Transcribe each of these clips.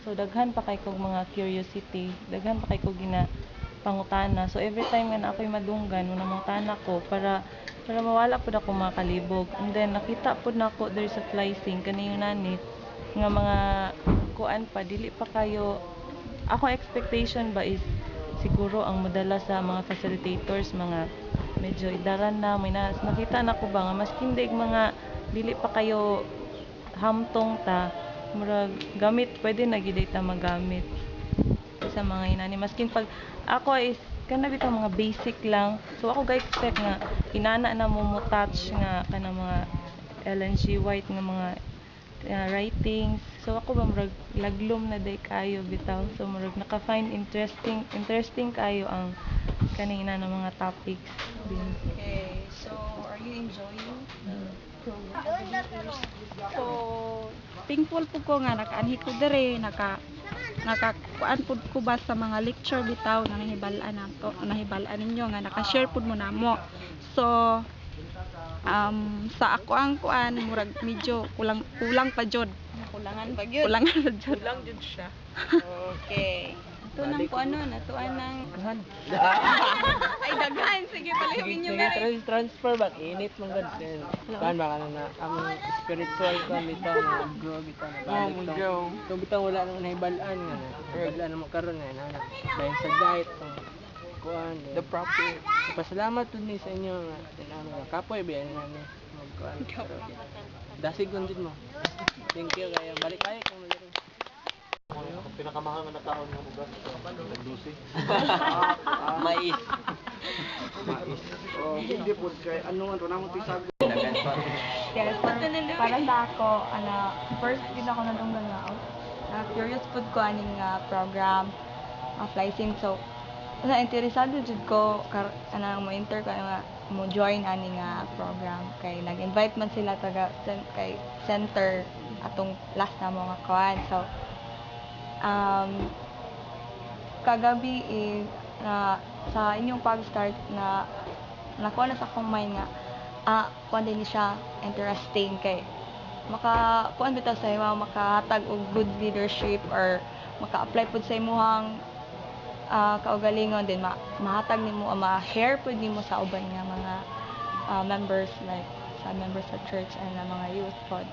So daghan pa kay kog mga curiosity, daghan pa kay kog gina pangutana. So every time nga na ako'y madunggan, mangutana ko para mawala pud ako makalibog. And then nakita pud nako there sa fly-sing kani yung nani nga mga kuan pa dili pa kayo, ako expectation ba is siguro ang modala sa mga facilitators mga medyo idaran na may nakita na ko ba nga mas kindig mga dili pa kayo hamtong ta murag gamit pwede na gid ta magamit sa mga inani maskin pag ako is kana bitaw mga basic lang, so ako ga-expect nga inana na mo touch nga kana mga Ellen G. White nga mga writings. So ako ba murag laglom na day kayo bitaw, so murag naka-find interesting kayo ang kanina ng mga topics din. Okay, so are you enjoying the program? So thankful po ko nga nakaanhi ko dere, nakakuan pud ko ba sa mga lecture bitaw na nahibalaan ninyo nga naka-share pud mo namo. So sa ako ang kuan murag medyo kulang pa jud. Kulangan pa gyud. Kulangan pa jud. Kulang jud siya. Okay. Ito nang kuano na tuan nang ay daghan sige palihog niyo meron. Transfer ba init man gud kan ba kana ang spiritual kan bitaw na grow bitaw na balik to. So bitaw wala nang nahibalaan nga wala na makaron na dahil sa diet kuan the proper. Pasalamat pud ni sa inyo nga tinamo kapoy biyan nani magkuan. Dasig kun mo. Thank you kaya balik kayo kung Pinakamahal na nakaon ng ugas Lucy. mais. Oh, hindi po kay ano nga namo tisag. Yes, para sa ako, first din ako nadunggan nga, curious food ko aning program, fly-sim. So, interesado jud ko, mo enter ko, mo join aning program. Kay nag-invite man sila kay center atong last na mga kuan. So, kagabi sa inyong pag-start na nakuha na sa akong mind nga kuan din siya interesting kay kuan bitaw sa imo makahatag og good leadership or maka-apply pud sa imong kaugalingon din mahatag nimo ma-share pud nimo sa uban nga mga members like sa members sa church and mga youth pod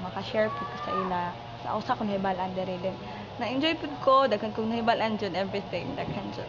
maka-share pud ko sa ila sa usa ko nahibalaan diri din na-enjoy pud ko daghan kong nahibalaan jud everything daghan jud.